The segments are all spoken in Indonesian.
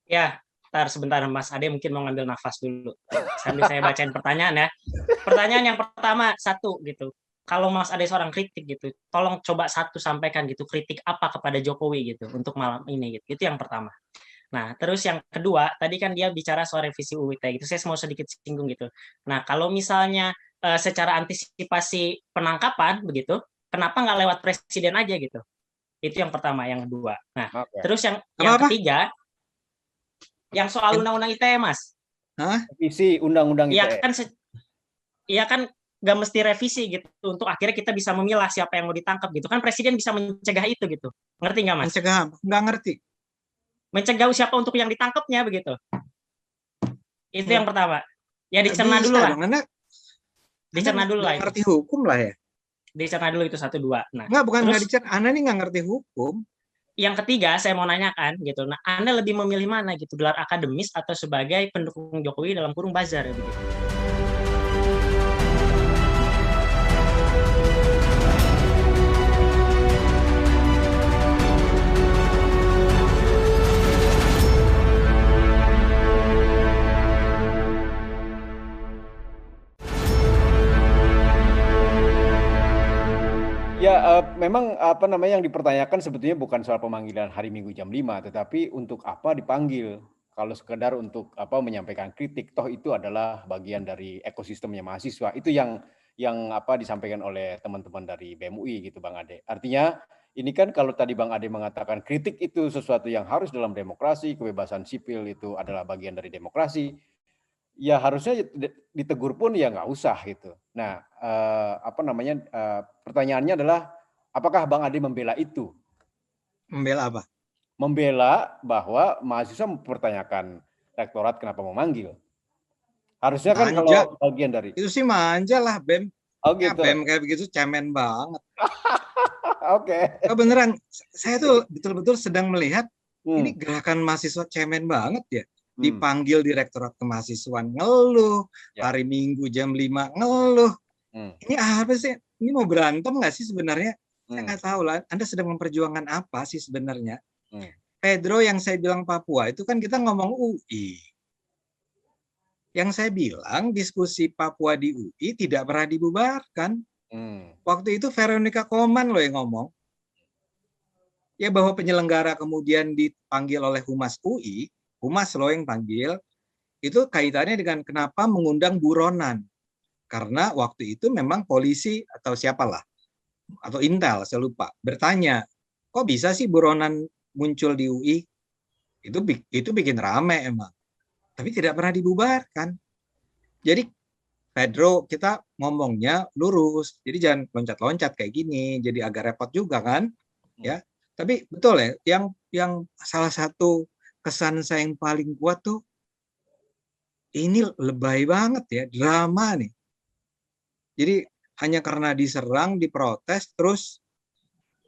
Ya, ntar sebentar Mas Ade mungkin mau ngambil nafas dulu. Sambil saya bacain pertanyaan ya. Pertanyaan yang pertama, satu gitu. Kalau Mas Ade seorang kritik gitu, tolong coba satu sampaikan gitu, kritik apa kepada Jokowi gitu untuk malam ini gitu. Itu yang pertama. Nah, terus yang kedua, tadi kan dia bicara soal revisi UU ITE gitu. Saya mau sedikit singgung gitu. Nah, kalau misalnya secara antisipasi penangkapan begitu, kenapa nggak lewat presiden aja gitu? Itu yang pertama, yang kedua. Nah, Oke. terus yang Apa-apa? ketiga, yang soal undang-undang ITE, Mas. Hah? Revisi Undang-Undang Iya ITE. kan, iya kan nggak mesti revisi gitu untuk akhirnya kita bisa memilah siapa yang mau ditangkap gitu kan presiden bisa mencegah itu gitu, ngerti nggak Mas? Mencegah apa? Nggak ngerti. Mencegah siapa untuk yang ditangkapnya begitu. Itu Nggak, yang pertama. Ya nggak dicerna bisa dulu lah, dong. Anda dicerna dulu nggak lah itu. ngerti hukum lah ya. Dicerna dulu itu satu dua. Nah, Nggak, bukan nggak terus dicerna. Anda nih nggak ngerti hukum. yang ketiga saya mau nanyakan gitu. Nah, Anda lebih memilih mana gitu, gelar akademis atau sebagai pendukung Jokowi dalam kurung buzzer begitu? Ya, memang apa namanya yang dipertanyakan sebetulnya bukan soal pemanggilan hari Minggu jam 5, tetapi untuk apa dipanggil. Kalau sekedar untuk apa menyampaikan kritik, toh itu adalah bagian dari ekosistemnya mahasiswa. Itu yang apa disampaikan oleh teman-teman dari BEM UI gitu Bang Ade. Artinya ini kan kalau tadi Bang Ade mengatakan kritik itu sesuatu yang harus dalam demokrasi, kebebasan sipil itu adalah bagian dari demokrasi. Ya harusnya ditegur pun ya nggak usah gitu. Nah, apa namanya, pertanyaannya adalah apakah Bang Ade membela itu? Membela apa? Membela bahwa mahasiswa mempertanyakan rektorat kenapa memanggil. Harusnya kan Manja. kalau bagian dari Itu sih manja lah, BEM. oh Ya, gitu. BEM kayak begitu cemen banget. Oke. Oh, beneran, saya tuh betul-betul sedang melihat ini Hmm. gerakan mahasiswa cemen banget ya. Hmm. Dipanggil Direktorat Kemahasiswaan ngeluh, Ya. hari Minggu jam 5 ngeluh. Hmm. Ini apa sih? Ini mau berantem nggak sih sebenarnya? Saya Hmm. nggak tahu lah. Anda sedang memperjuangkan apa sih sebenarnya? Hmm. Pedro yang saya bilang Papua itu kan kita ngomong UI. Yang saya bilang diskusi Papua di UI tidak pernah dibubarkan. Hmm. Waktu itu Veronica Koman loh yang ngomong. Ya bahwa penyelenggara kemudian dipanggil oleh Humas UI, Humas loh yang panggil, itu kaitannya dengan kenapa mengundang buronan. Karena waktu itu memang polisi atau siapalah, atau Intel, saya lupa, bertanya, kok bisa sih buronan muncul di UI? Itu bikin rame emang. Tapi tidak pernah dibubarkan. Jadi Pedro, kita ngomongnya lurus. Jadi jangan loncat-loncat kayak gini. Jadi agak repot juga kan? Ya. Tapi betul ya, yang salah satu kesan saya yang paling kuat tuh ini lebay banget ya, drama nih. Jadi hanya karena diserang, diprotes, terus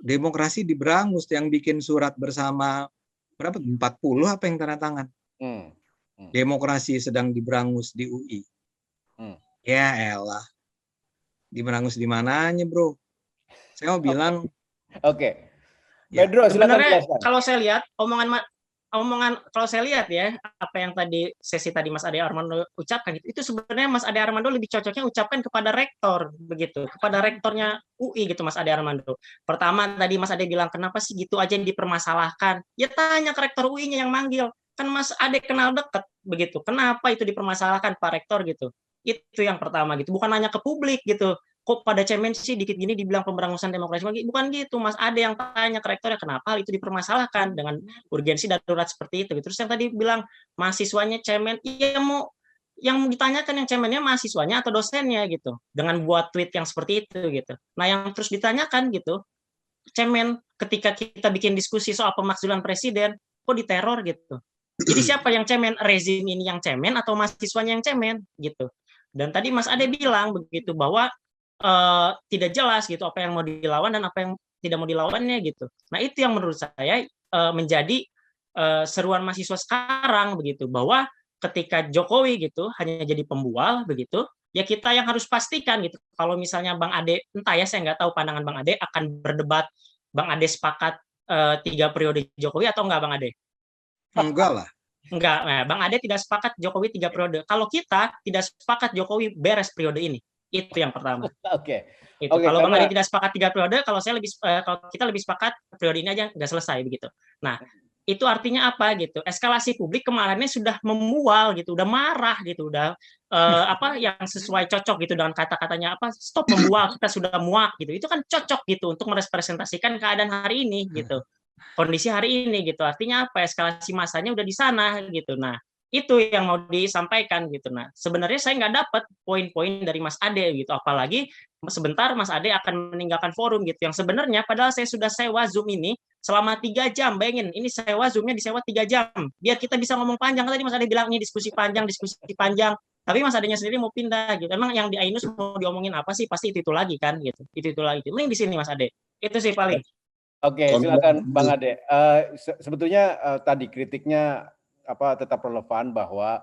demokrasi diberangus, yang bikin surat bersama berapa? 40 apa yang tanda tangan? Hmm. Demokrasi sedang diberangus di UI. Ya elah. Diberangus di mananya, bro? Saya mau bilang. Oke. Ya. Pedro, silakan Sebenarnya jelaskan. kalau saya lihat omongan kalau saya lihat ya apa yang tadi sesi tadi Mas Ade Armando ucapkan itu sebenarnya Mas Ade Armando lebih cocoknya ucapkan kepada rektor begitu, kepada rektornya UI gitu Mas Ade Armando. Pertama tadi Mas Ade bilang kenapa sih gitu aja yang dipermasalahkan? Ya tanya ke rektor UI-nya yang manggil. Kan Mas Ade kenal dekat begitu. Kenapa itu dipermasalahkan Pak Rektor gitu? Itu yang pertama gitu. Bukan nanya ke publik gitu. Kok pada cemen sih dikit gini dibilang pemberangusan demokrasi, bukan gitu Mas, ada yang tanya ke rektornya kenapa hal itu dipermasalahkan dengan urgensi darurat seperti itu. Terus yang tadi bilang mahasiswanya cemen, iya mau yang ditanyakan yang cemennya mahasiswanya atau dosennya gitu dengan buat tweet yang seperti itu gitu. Nah yang terus ditanyakan gitu cemen ketika kita bikin diskusi soal pemakzulan presiden kok diteror gitu. Jadi siapa yang cemen, rezim ini yang cemen atau mahasiswanya yang cemen gitu. Dan tadi Mas Ade bilang begitu bahwa tidak jelas gitu apa yang mau dilawan dan apa yang tidak mau dilawannya gitu. Nah itu yang menurut saya menjadi seruan mahasiswa sekarang begitu bahwa ketika Jokowi gitu hanya jadi pembual begitu ya kita yang harus pastikan gitu kalau misalnya Bang Ade entah ya saya nggak tahu pandangan Bang Ade akan berdebat Bang Ade sepakat 3 periode Jokowi atau enggak Bang Ade? Enggak lah. Enggak, nah, Bang Ade tidak sepakat Jokowi 3 periode. Kalau kita tidak sepakat Jokowi beres periode ini. Itu yang pertama. Oke. Itu. Oke, Kalau Bang karena Ade tidak sepakat 3 periode, kalau kita lebih sepakat periode ini aja nggak selesai begitu. Nah, itu artinya apa gitu? Eskalasi publik kemarinnya sudah memual gitu, udah marah gitu, udah apa yang sesuai cocok gitu dengan kata-katanya apa stop membual, kita sudah muak gitu. Itu kan cocok gitu untuk merepresentasikan keadaan hari ini gitu. Kondisi hari ini gitu. Artinya apa? Eskalasi masanya udah di sana gitu. Nah, itu yang mau disampaikan gitu. Nah, sebenarnya saya nggak dapat poin-poin dari Mas Ade gitu. Apalagi sebentar Mas Ade akan meninggalkan forum gitu. Yang sebenarnya padahal saya sudah sewa Zoom ini selama 3 jam. Bayangin, ini sewa Zoom-nya disewa 3 jam. Biar kita bisa ngomong panjang. Tadi Mas Ade bilang ini diskusi panjang, diskusi panjang. Tapi Mas Adenya sendiri mau pindah gitu. Emang yang di Ainus mau diomongin apa sih? Pasti itu lagi kan gitu. Itu lagi. Mending di sini Mas Ade. Itu sih paling. Oke, silakan Bang Ade. Sebetulnya tadi kritiknya tetap relevan bahwa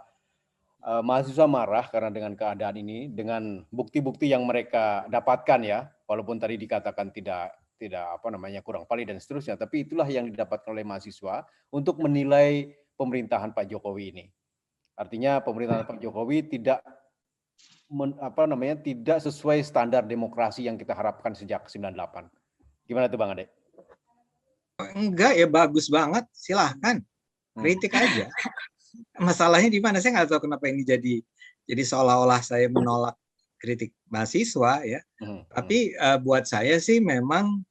mahasiswa marah karena dengan keadaan ini, dengan bukti-bukti yang mereka dapatkan ya, walaupun tadi dikatakan tidak kurang valid dan seterusnya, tapi itulah yang didapatkan oleh mahasiswa untuk menilai pemerintahan Pak Jokowi ini. Artinya pemerintahan Pak Jokowi tidak tidak sesuai standar demokrasi yang kita harapkan sejak 98. Gimana tuh Bang Ade? Enggak ya, bagus banget, silahkan kritik aja. Masalahnya di mana, saya nggak tahu kenapa ini jadi seolah-olah saya menolak kritik mahasiswa ya. Tapi buat saya sih memang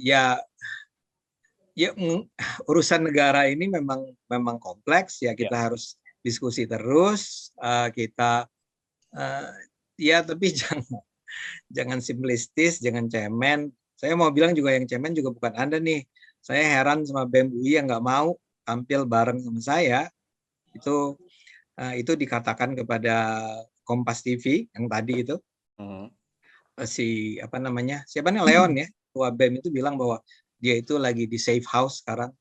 ya urusan negara ini memang kompleks ya, kita harus diskusi terus, kita ya tapi jangan simplistis, jangan cemen. Saya mau bilang juga yang cemen juga bukan Anda nih. Saya heran sama BEM UI yang nggak mau tampil bareng sama saya. Itu dikatakan kepada Kompas TV yang tadi itu. Siapa nih, Leon ya, ketua BEM itu bilang bahwa dia itu lagi di safe house sekarang.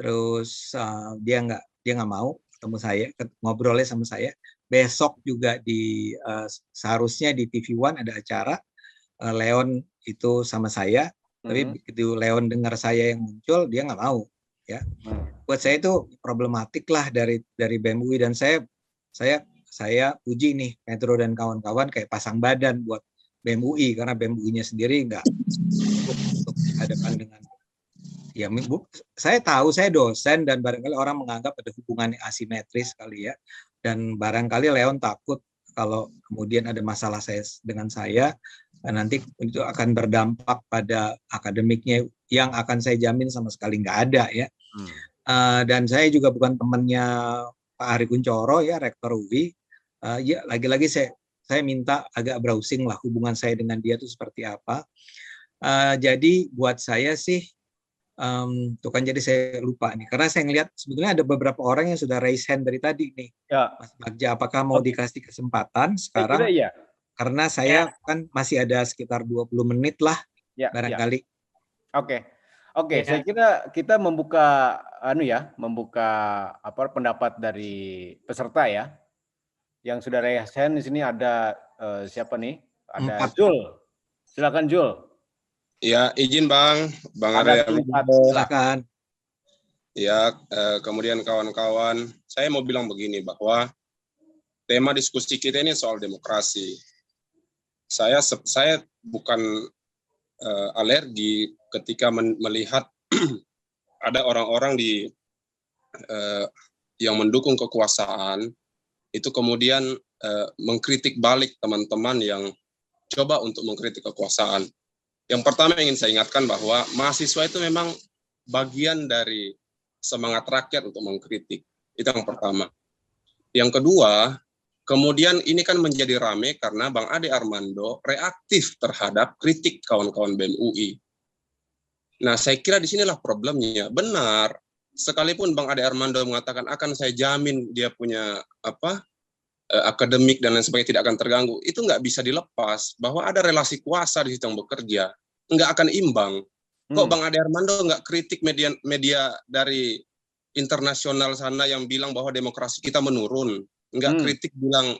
Terus dia nggak mau ketemu saya, ngobrolnya sama saya. Besok juga seharusnya di TV One ada acara. Leon itu sama saya, tapi begitu Leon dengar saya yang muncul, dia nggak mau. Ya, buat saya itu problematik lah dari BEM UI, dan saya puji nih Metro dan kawan-kawan kayak pasang badan buat BEM UI, karena BEM UI-nya sendiri nggak untuk dihadapkan dengan ya. Saya tahu saya dosen dan barangkali orang menganggap ada hubungan asimetris kali ya, dan barangkali Leon takut kalau kemudian ada masalah dengan saya, nanti itu akan berdampak pada akademiknya yang akan saya jamin sama sekali nggak ada ya. Dan saya juga bukan temannya Pak Ari Kunchoro ya, Rektor UI. Ya lagi-lagi saya minta agak browsing lah hubungan saya dengan dia itu seperti apa. Jadi buat saya sih tuh kan, jadi saya lupa nih, karena saya ngelihat sebetulnya ada beberapa orang yang sudah raise hand dari tadi nih. Mas Bagja, apakah mau dikasih kesempatan sekarang? Iya. Karena saya kan masih ada sekitar 20 menit lah barangkali. Oke, saya kira kita membuka pendapat dari peserta ya. Yang sudah raise hand di sini ada siapa nih? Ada Jul. Silakan Jul. Ya, izin Bang Ada Ade. Silakan. Ya, kemudian kawan-kawan, saya mau bilang begini, bahwa tema diskusi kita ini soal demokrasi. Saya bukan alergi ketika melihat ada orang-orang yang mendukung kekuasaan itu kemudian mengkritik balik teman-teman yang coba untuk mengkritik kekuasaan. Yang pertama ingin saya ingatkan bahwa mahasiswa itu memang bagian dari semangat rakyat untuk mengkritik. Itu yang pertama. Yang kedua, kemudian ini kan menjadi rame karena Bang Ade Armando reaktif terhadap kritik kawan-kawan BEM UI. Nah, saya kira di sinilah problemnya. Benar, sekalipun Bang Ade Armando mengatakan akan saya jamin dia punya akademik dan lain sebagainya tidak akan terganggu, itu nggak bisa dilepas bahwa ada relasi kuasa di situ yang bekerja, nggak akan imbang. Kok Bang Ade Armando nggak kritik media dari internasional sana yang bilang bahwa demokrasi kita menurun, nggak kritik bilang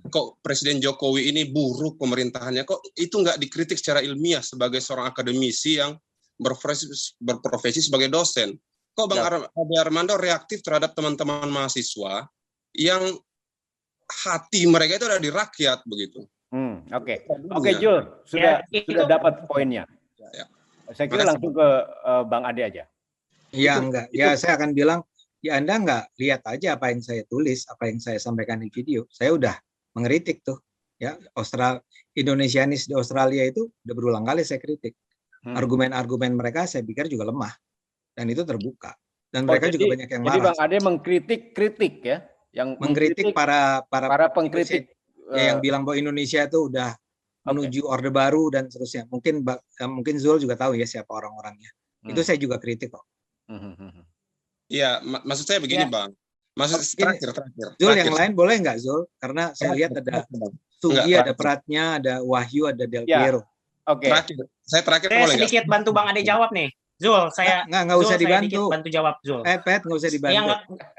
kok Presiden Jokowi ini buruk pemerintahannya, kok itu nggak dikritik secara ilmiah sebagai seorang akademisi yang berprofesi sebagai dosen. kok Bang Ade Armando reaktif terhadap teman-teman mahasiswa yang hati mereka itu ada di rakyat begitu. Oke, Jul, sudah dapat poinnya. Ya. Saya kira langsung ke Bang Ade aja. Ya enggak, ya saya akan bilang, ya Anda enggak lihat aja apa yang saya tulis, apa yang saya sampaikan di video. Saya udah mengkritik tuh, ya Indonesianis di Australia itu udah berulang kali saya kritik. Argumen-argumen mereka saya pikir juga lemah dan itu terbuka. Dan mereka juga banyak yang marah. Jadi Bang Ade mengkritik ya, yang mengkritik para pengkritik yang bilang bahwa Indonesia itu udah menuju orde baru dan seterusnya. Mungkin Zul juga tahu ya siapa orang-orangnya. Itu saya juga kritik kok. Iya, maksud saya begini Bang. Maksud terakhir. Zul yang lain boleh nggak Zul? Karena saya lihat ada Sugi, ada Pratnya, ada Wahyu, ada Del Piero. Oke. Saya terakhir boleh sedikit bantu Bang Ade jawab nih. Zul, nggak usah dibantu. Bantu jawab Zul. Pet nggak usah dibantu. Ya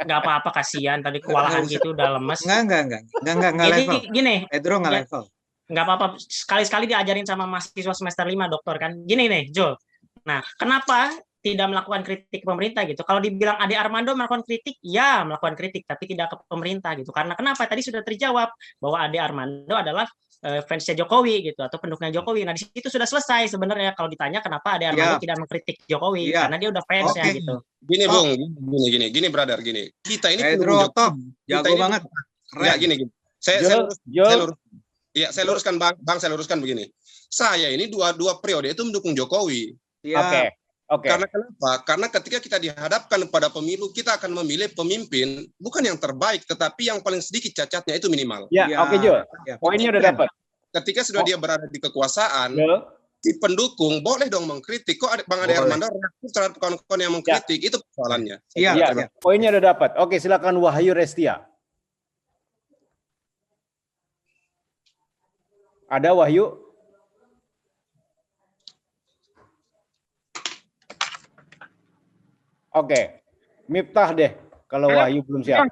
nggak apa-apa, kasihan tadi kewalahan gitu udah lemes. Nggak level. Gini, Pedro nggak level. Nggak apa-apa, sekali-sekali diajarin sama mahasiswa semester 5 dokter kan. Gini nih, Zul. Nah, kenapa tidak melakukan kritik pemerintah gitu? Kalau dibilang Ade Armando melakukan kritik, ya melakukan kritik, tapi tidak ke pemerintah gitu. Karena kenapa? Tadi sudah terjawab bahwa Ade Armando adalah fansnya Jokowi gitu atau pendukungnya Jokowi. Nah di situ sudah selesai sebenarnya kalau ditanya kenapa Ade Armando tidak mengkritik Jokowi karena dia udah fansnya gitu. Gini Bung, gini brother gini. Kita ini Pedro top jago banget. Ya gini. Saya luruskan Bang, saya luruskan begini. Saya ini dua periode itu mendukung Jokowi. Oke. Karena kenapa? Karena ketika kita dihadapkan pada pemilu, kita akan memilih pemimpin bukan yang terbaik, tetapi yang paling sedikit cacatnya itu minimal. Oke, Jul. Poinnya udah dapat. Ketika sudah dia berada di kekuasaan, si pendukung boleh dong mengkritik. Kok Bang Ade Armando reaktif terhadap kawan-kawan yang mengkritik? Itu persoalannya. Iya. Poinnya udah dapat. Oke, silakan Wahyu Restia. Ada Wahyu? Oke, Miftah deh kalau Wahyu belum siap.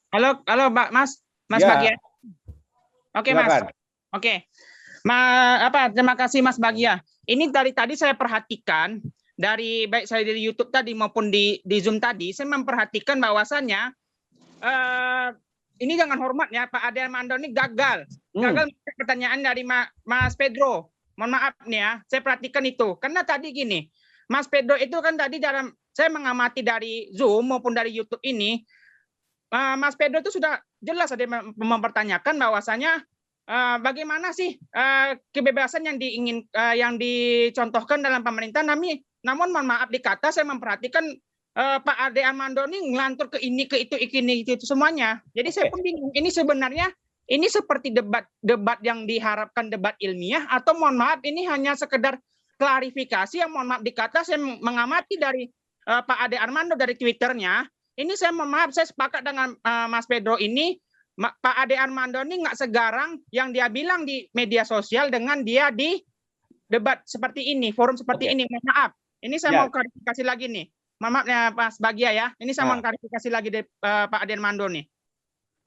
Halo, Mas Bagia. Oke, Mas. Oke. Terima kasih Mas Bagia. Ini dari tadi saya perhatikan baik saya dari YouTube tadi maupun di Zoom tadi, saya memperhatikan bahwasannya ini dengan hormat ya Pak Ade Armando ini gagal pertanyaan dari Mas Pedro. Mohon maaf nih ya, saya perhatikan itu. Karena tadi gini, Mas Pedro itu kan tadi saya mengamati dari Zoom maupun dari YouTube ini, Mas Pedro itu sudah jelas ada mempertanyakan bahwasanya bagaimana sih kebebasan yang dicontohkan dalam pemerintah. Namun mohon maaf dikata saya memperhatikan Pak Ade Armando ini ngelantur ke ini ke itu semuanya. Jadi saya pun bingung ini sebenarnya ini seperti debat yang diharapkan debat ilmiah atau mohon maaf ini hanya sekedar klarifikasi yang mohon maaf dikata saya mengamati dari Pak Ade Armando dari Twitternya. Ini saya mohon maaf saya sepakat dengan Mas Pedro ini. Pak Ade Armando ini nggak segarang yang dia bilang di media sosial dengan dia di debat seperti ini, forum seperti ini. Mohon maaf. Ini saya mau klarifikasi lagi nih. Mohon maaf ya Mas Bagia ya. Ini saya mau klarifikasi lagi dari Pak Ade Armando nih.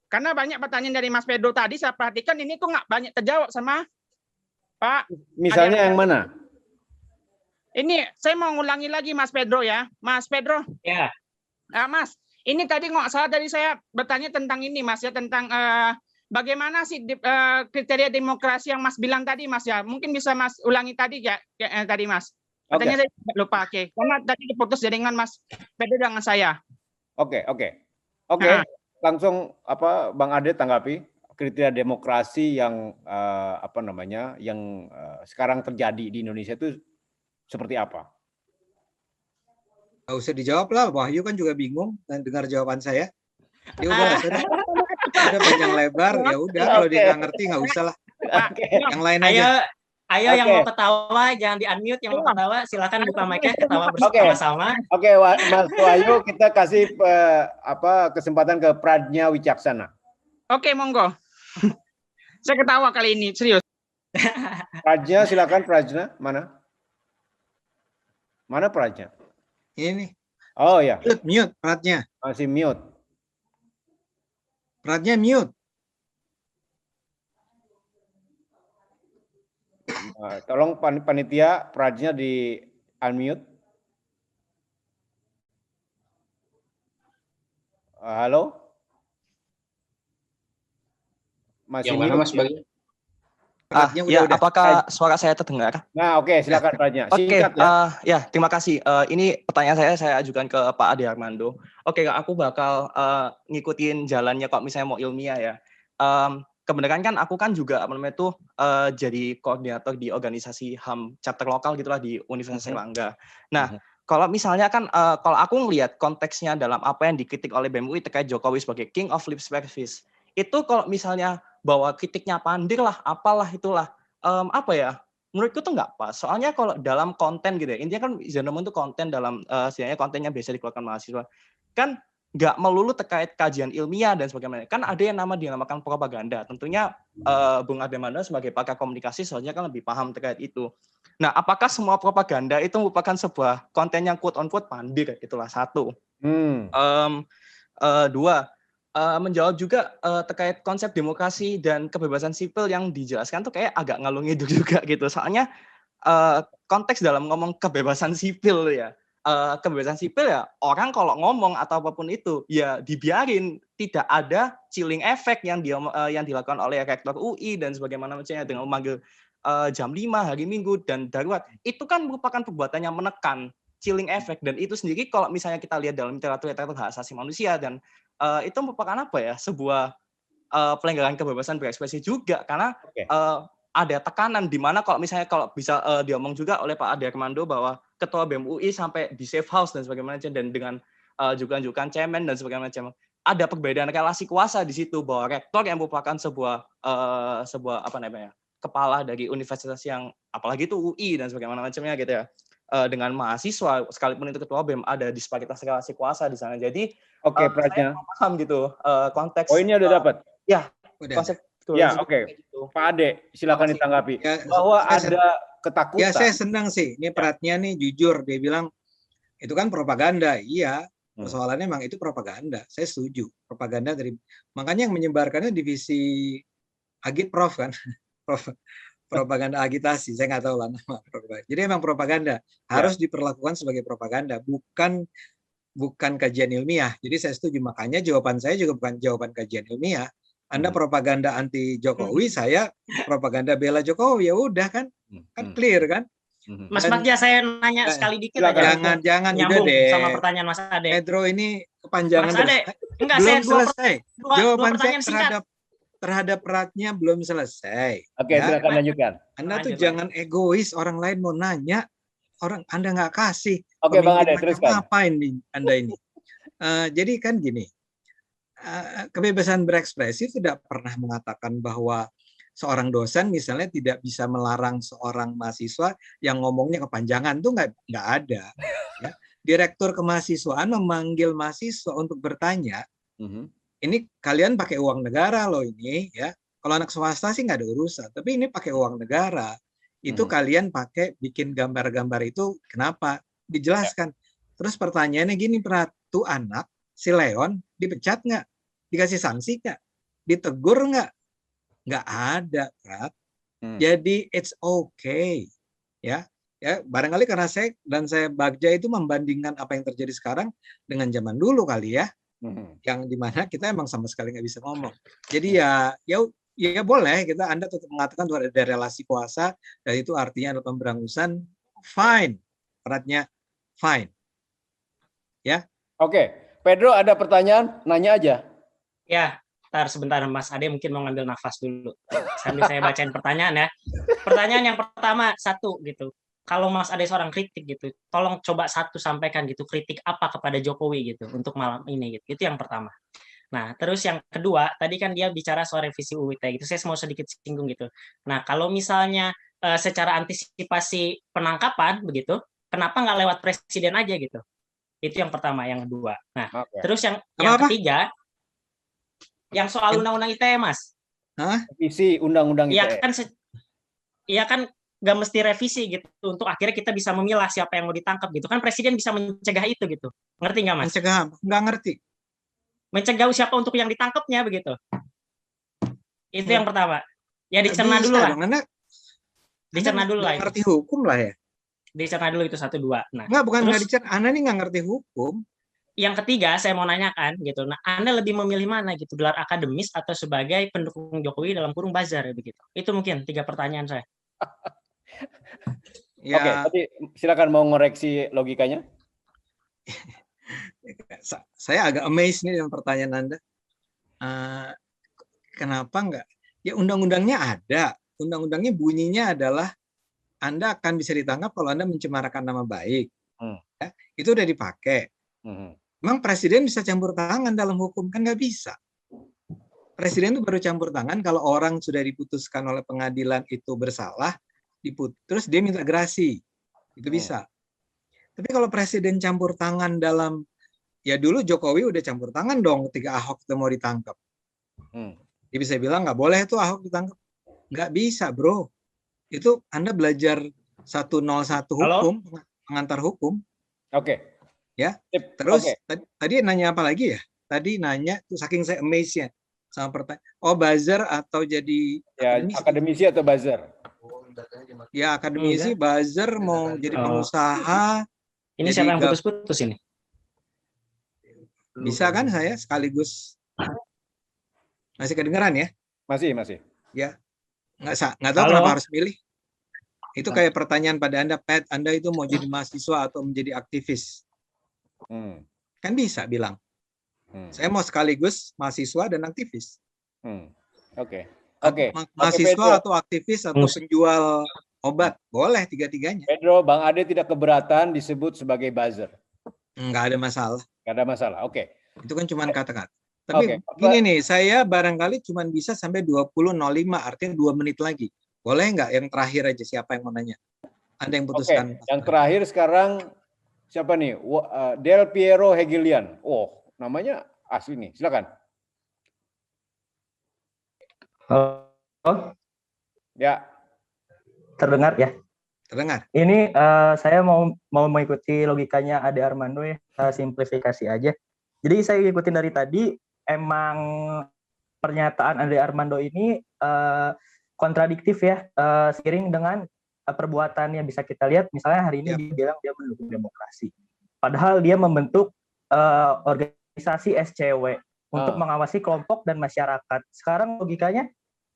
Karena banyak pertanyaan dari Mas Pedro tadi saya perhatikan ini kok nggak banyak terjawab sama Pak. Misalnya yang mana? Ini saya mau ngulangi lagi Mas Pedro ya. Mas Pedro. Ya. Mas, ini tadi nggak salah tadi saya bertanya tentang ini Mas ya, tentang bagaimana sih kriteria demokrasi yang Mas bilang tadi Mas ya. Mungkin bisa Mas ulangi tadi ya tadi Mas. Katanya saya lupa. Oke. Karena tadi diputus jaringan Mas Pedro dengan saya. Oke. Langsung Bang Ade tanggapi kriteria demokrasi yang yang sekarang terjadi di Indonesia itu seperti apa? Nggak usah dijawab lah, Wahyu kan juga bingung dan dengar jawaban saya. Ya udah, sudah panjang lebar, ya udah kalau dia nggak ngerti nggak usah lah. Yang lain aja. Ayo yang mau ketawa jangan di unmute, yang mau ketawa silakan buka mic-nya ketawa bersama-sama. Oke, Mas Wahyu kita kasih kesempatan ke Pradnya Wicaksana. Oke, monggo. Saya ketawa kali ini, serius. Pradnya silakan Pradnya, Mana Pradnya? Ini. Oh ya. Mute Pradnya. Masih mute. Pradnya mute. Tolong panitia Pradnya di unmute. Halo? Masih Yang mana mute Mas ya? Bagi? Peratnya Ya, udah. apakah suara saya terdengar? Nah, oke, silakan Prajna. Oke, Singkat ya. ya terima kasih. Ini pertanyaan saya ajukan ke Pak Ade Armando. Oke, Kak, aku bakal ngikutin jalannya kok misalnya mau ilmiah ya. Kebenaran kan aku kan juga apa namanya tuh jadi koordinator di organisasi HAM chapter lokal gitulah di Universitas Erlangga. Nah, kalau misalnya kan kalau aku ngelihat konteksnya dalam apa yang dikritik oleh BEM UI terkait Jokowi sebagai king of lip service, itu kalau misalnya bahwa kritiknya pandir lah, apalah itulah, apa ya? Menurutku tuh nggak pas. Soalnya kalau dalam konten gitu ya, intinya kan Zenomen itu konten dalam sebenarnya kontennya biasa dikeluarkan mahasiswa, kan nggak melulu terkait kajian ilmiah dan sebagainya. Kan ada yang dinamakan propaganda. Tentunya Bung Ademanda sebagai pakar komunikasi soalnya kan lebih paham terkait itu. Nah, apakah semua propaganda itu merupakan sebuah konten yang quote on quote pandir? Itulah satu. Dua, menjawab juga terkait konsep demokrasi dan kebebasan sipil yang dijelaskan tuh kayak agak ngalung ngidul juga gitu. Soalnya konteks dalam ngomong kebebasan sipil ya, kebebasan sipil ya orang kalau ngomong atau apapun itu ya dibiarin, tidak ada chilling effect yang dilakukan oleh rektor UI dan sebagaimana macamnya dengan memanggil jam 5 hari Minggu dan darurat. Itu kan merupakan perbuatan yang menekan chilling effect, dan itu sendiri kalau misalnya kita lihat dalam literatur hak asasi manusia dan itu merupakan apa ya, sebuah pelanggaran kebebasan berekspresi juga karena ada tekanan di mana kalau misalnya kalau bisa diomong juga oleh Pak Ade Armando bahwa ketua BEM UI sampai di safe house dan sebagainya dan dengan juga menunjukkan cemen dan sebagainya macam, ada perbedaan relasi kuasa di situ bahwa rektor yang merupakan sebuah apa namanya kepala dari universitas yang apalagi itu UI dan sebagainya macamnya gitu ya, dengan mahasiswa sekalipun itu ketua BEM ada disparitas relasi kuasa di sana. Jadi Prajna. saya paham gitu konteks. Poinnya udah dapat. Ya, Udah. konsep. Ya, oke. Pak Ade, silakan ditanggapi. Ya, Bahwa saya ada ketakutan. Ya saya senang sih. Ini peratnya nih jujur, dia bilang itu kan propaganda. Iya, persoalannya memang itu propaganda. Saya setuju. Propaganda dari, makanya yang menyebarkannya divisi Agitprov kan. Propaganda agitasi, saya nggak tahu lah nama propaganda. Jadi memang propaganda harus diperlakukan sebagai propaganda, bukan kajian ilmiah. Jadi saya setuju. Makanya jawaban saya juga bukan jawaban kajian ilmiah. Anda propaganda anti Jokowi, saya propaganda bela Jokowi, ya udah kan clear kan. Mas Bagja, saya nanya sekali dikit aja. Jangan udah nyambung deh. sama pertanyaan Mas Ade. Pedro ini kepanjangan. Mas Ade, enggak, belum saya selesai. Jawaban saya singkat. terhadap peratnya belum selesai. Oke, silakan lanjutkan. Anda tuh jangan egois, orang lain mau nanya, Anda nggak kasih. Oke, Bang Ade, teruskan. Apa ini Anda ini? Jadi kan gini, kebebasan berekspresi tidak pernah mengatakan bahwa seorang dosen misalnya tidak bisa melarang seorang mahasiswa yang ngomongnya kepanjangan, tuh nggak ada. Ya. Direktur kemahasiswaan memanggil mahasiswa untuk bertanya. Ini kalian pakai uang negara loh ini ya. Kalau anak swasta sih nggak ada urusan, tapi ini pakai uang negara. Itu kalian pakai bikin gambar-gambar itu kenapa? Dijelaskan. Terus pertanyaannya gini, tuh anak si Leon dipecat nggak? Dikasih sanksi nggak? Ditegur nggak? Nggak ada, Prat. Jadi it's okay, ya. Ya, barangkali karena saya Bagja itu membandingkan apa yang terjadi sekarang dengan zaman dulu kali ya, yang dimana kita emang sama sekali nggak bisa ngomong. Jadi ya boleh kita Anda tetap mengatakan tuh ada relasi kuasa dan itu artinya ada pemberangusan, fine, Pratnya fine, ya. Oke, Pedro ada pertanyaan, nanya aja. Ya, sebentar Mas Ade mungkin mau ngambil nafas dulu sambil saya bacain pertanyaan ya. Pertanyaan yang pertama, satu gitu. Kalau Mas Ade seorang kritik gitu, tolong coba sampaikan gitu, kritik apa kepada Jokowi gitu untuk malam ini gitu. Itu yang pertama. Nah, terus yang kedua, tadi kan dia bicara soal revisi UU ITE gitu. Saya mau sedikit singgung gitu. Nah, kalau misalnya secara antisipasi penangkapan begitu, kenapa nggak lewat presiden aja gitu? Itu yang pertama, yang kedua. Nah, terus yang ketiga, yang soal undang-undang ITE, Mas. Revisi undang-undang ITE. Iya kan nggak mesti revisi gitu untuk akhirnya kita bisa memilah siapa yang mau ditangkap gitu kan, presiden bisa mencegah itu gitu, ngerti nggak Mas? Mencegah nggak ngerti. Mencegah siapa untuk yang ditangkapnya begitu. Itu yang pertama. Ya dicerna dulu lah. Dicerna dulu lah. Ngerti hukum lah ya. Dicerna dulu itu 1, 2. Nah, bukan nggak dicerna. Anda ini nggak ngerti hukum. yang ketiga saya mau nanyakan gitu. Nah, Anda lebih memilih mana gitu, gelar akademis atau sebagai pendukung Jokowi dalam kurung buzzer begitu. Itu mungkin 3 pertanyaan saya. Ya, Oke, tadi silakan mau ngoreksi logikanya. saya agak amazed nih dengan pertanyaan Anda. Kenapa enggak? Ya undang-undangnya ada. Undang-undangnya bunyinya adalah Anda akan bisa ditangkap kalau Anda mencemarakan nama baik. Ya, itu udah dipakai. Memang presiden bisa campur tangan dalam hukum? Kan nggak bisa. Presiden itu baru campur tangan kalau orang sudah diputuskan oleh pengadilan itu bersalah, terus dia minta gerasi. Itu bisa. Tapi kalau presiden campur tangan dalam, ya dulu Jokowi udah campur tangan dong ketika Ahok itu mau ditangkap. Dia bisa bilang nggak boleh tuh Ahok ditangkap. Nggak bisa, bro. Itu Anda belajar 101 hukum, pengantar hukum. Oke. Ya. Terus tadi nanya apa lagi ya? Tadi nanya tuh saking saya amazed ya sama pertanyaan. Oh, buzzer atau jadi akademisi atau buzzer? Ya, akademisi, buzzer, mau jadi pengusaha. Ini siapa yang putus-putus ini? Bisa kan saya sekaligus? Masih kedengeran ya? Masih. Ya. Nggak tahu kenapa harus milih. Itu kayak pertanyaan pada Anda, Pat, Anda itu mau jadi mahasiswa atau menjadi aktivis? Kan bisa bilang. Saya mau sekaligus mahasiswa dan aktivis. Oke. Mahasiswa atau aktivis atau penjual obat, boleh tiga-tiganya. Pedro, Bang Ade tidak keberatan disebut sebagai buzzer. Nggak ada masalah. Nggak ada masalah. Oke. Itu kan cuma kata-kata. Tapi gini nih, saya barangkali cuma bisa sampai 20.05, artinya 2 menit lagi. Boleh nggak yang terakhir aja, siapa yang mau nanya? Anda yang putuskan. Yang terakhir sekarang siapa nih? Del Piero Hegelian. Oh, namanya asli nih. Silakan. Halo. Ya. Terdengar ya? Terdengar. Ini saya mau mengikuti logikanya Ade Armando ya, simplifikasi aja. Jadi saya ikutin dari tadi, emang pernyataan Ade Armando ini kontradiktif ya, seiring dengan perbuatan yang bisa kita lihat. Misalnya hari ini dia bilang dia mendukung demokrasi, padahal dia membentuk organisasi SCW untuk mengawasi kelompok dan masyarakat. Sekarang logikanya,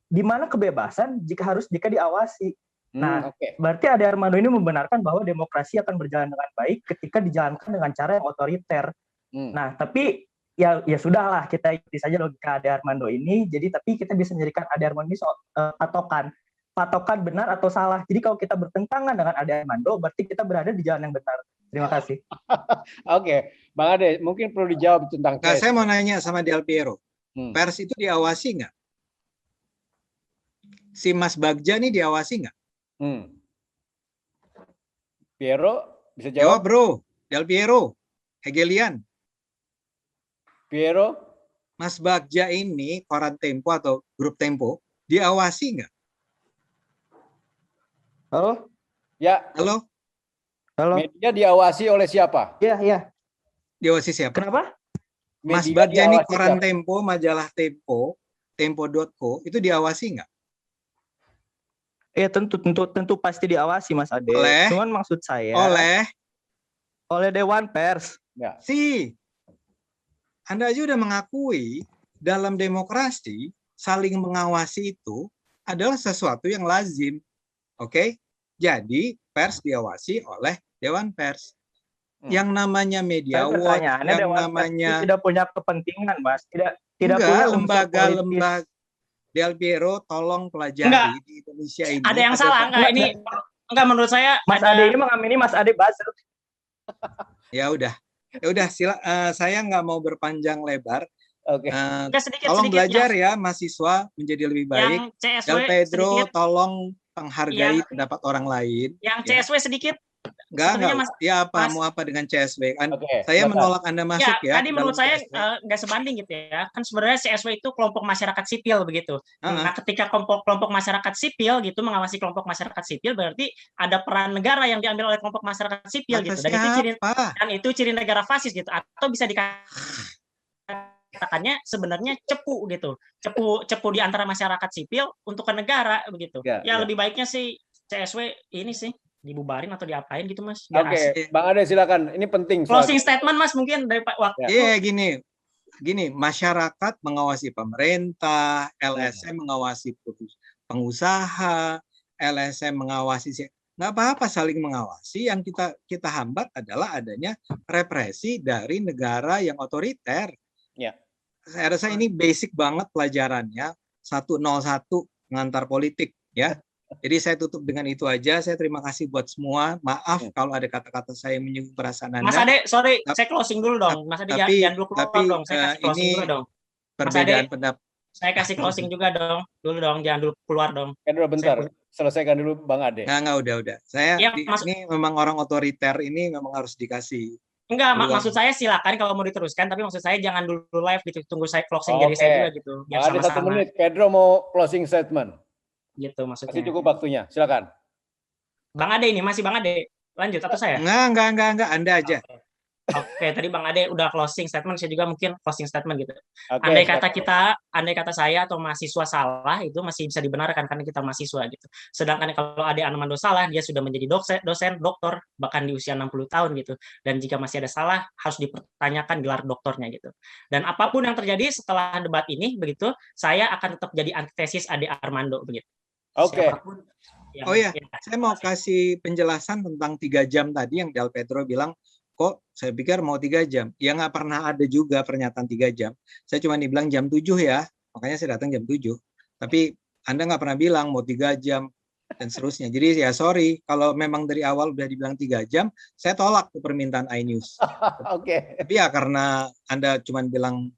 di mana kebebasan jika diawasi? Nah, berarti Ade Armando ini membenarkan bahwa demokrasi akan berjalan dengan baik ketika dijalankan dengan cara yang otoriter. Nah, tapi ya sudahlah, kita ikuti saja logika Ade Armando ini. Jadi tapi kita bisa menjadikan Ade Armando ini patokan benar atau salah. Jadi kalau kita bertentangan dengan Ade Armando, berarti kita berada di jalan yang benar. Terima kasih. Oke, Bang Ade, mungkin perlu dijawab tentang pers. Saya mau nanya sama Del Piero. Pers itu diawasi nggak? Si Mas Bagja nih diawasi nggak? Piero, bisa Jawab, jawab? bro. Del Piero, Hegelian. Piero? Mas Bagja ini, koran Tempo atau grup Tempo, diawasi nggak? Halo? Ya. Halo? Media diawasi oleh siapa? Iya. Diawasi siapa? Kenapa? Mas Bagja ini koran Tempo, majalah Tempo, tempo.co, itu diawasi nggak? Ya tentu pasti diawasi, Mas Ade. Cuman maksud saya oleh Dewan Pers. Ya. Anda aja udah mengakui dalam demokrasi saling mengawasi itu adalah sesuatu yang lazim. Oke? Jadi pers diawasi oleh Dewan Pers. Yang namanya media watch, yang namanya tidak punya kepentingan, Mas. Tidak punya lembaga-lembaga. Del Piero, tolong pelajari di Indonesia ini. Ada yang salah enggak ini? Enggak, menurut saya Mas Ade ini mengamini Mas Ade buzzer. Ya udah, saya nggak mau berpanjang lebar. Oke. Tolong belajar ya mahasiswa menjadi lebih baik. Del Pedro, tolong menghargai pendapat orang lain. Yang CSW sedikit. Enggak. Ya apa mau apa dengan CSW? Saya menolak Anda masuk ya. Tadi menurut saya nggak sebanding gitu ya. Kan sebenarnya CSW itu kelompok masyarakat sipil begitu. Nah, ketika kelompok masyarakat sipil gitu mengawasi kelompok masyarakat sipil, berarti ada peran negara yang diambil oleh kelompok masyarakat sipil gitu. Dan itu ciri negara fasis gitu. Atau bisa dikatakannya sebenarnya cepu gitu. Cepu di antara masyarakat sipil untuk ke negara begitu. Ya lebih baiknya sih CSW ini sih. dibubarin atau diapain gitu Mas? Biar Oke, asik. Bang Ade silakan. Ini penting. Closing statement Mas mungkin dari Pak waktu. Iya, gini, masyarakat mengawasi pemerintah, LSM mengawasi pengusaha, LSM mengawasi, nggak apa-apa saling mengawasi. Yang kita hambat adalah adanya represi dari negara yang otoriter. Ya. Saya rasa ini basic banget pelajarannya 101 pengantar politik ya. Jadi saya tutup dengan itu aja. Saya terima kasih buat semua. Maaf kalau ada kata-kata saya yang menyinggung perasaan Anda. Mas Ade, sorry, saya closing dulu dong. Mas Ade jangan dulu keluar dong. Saya kasih closing dulu dong. Perbedaan pendapat. Saya kasih closing juga dong. Dulu dong, jangan dulu keluar dong. Dulu bentar. Selesaikan dulu Bang Ade. Nggak, udah. Saya Ya, ini memang orang otoriter ini memang harus dikasih. Enggak, maksud saya silakan kalau mau diteruskan, tapi maksud saya jangan dulu live gitu. Tunggu saya closing dari saya juga gitu. Biar Ada 1 sama-sama. menit. Pedro mau closing statement. Gitu maksudnya. Masih cukup waktunya. Silakan. Bang Ade ini masih Bang Ade. Lanjut atau saya? Enggak, Anda aja. Oke, tadi Bang Ade udah closing statement, saya juga mungkin closing statement gitu. Oke, Andai kata saya atau mahasiswa salah, itu masih bisa dibenarkan karena kita mahasiswa gitu. Sedangkan kalau Ade Armando salah, dia sudah menjadi dosen, doktor, bahkan di usia 60 tahun gitu. Dan jika masih ada salah, harus dipertanyakan gelar doktornya gitu. Dan apapun yang terjadi setelah debat ini, begitu, saya akan tetap jadi antitesis Ade Armando begitu. Oke. Saya mau kasih penjelasan tentang 3 jam tadi yang Del Pedro bilang, kok saya pikir mau 3 jam. Ya nggak pernah ada juga pernyataan 3 jam. Saya cuma dibilang jam 7 ya, makanya saya datang jam 7. Tapi Anda nggak pernah bilang mau 3 jam dan seterusnya. Jadi ya sorry, kalau memang dari awal udah dibilang 3 jam, saya tolak ke permintaan iNews. Oke. Tapi ya karena Anda cuma bilang,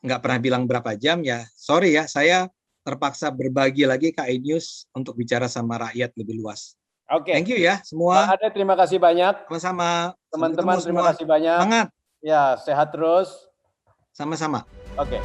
nggak pernah bilang berapa jam, ya sorry ya, saya terpaksa berbagi lagi ke iNews untuk bicara sama rakyat lebih luas. Oke. Thank you ya semua. Bang Ade, terima kasih banyak. Sama-sama. Teman-teman, terima kasih banyak. Semangat. Ya, sehat terus. Sama-sama. Oke.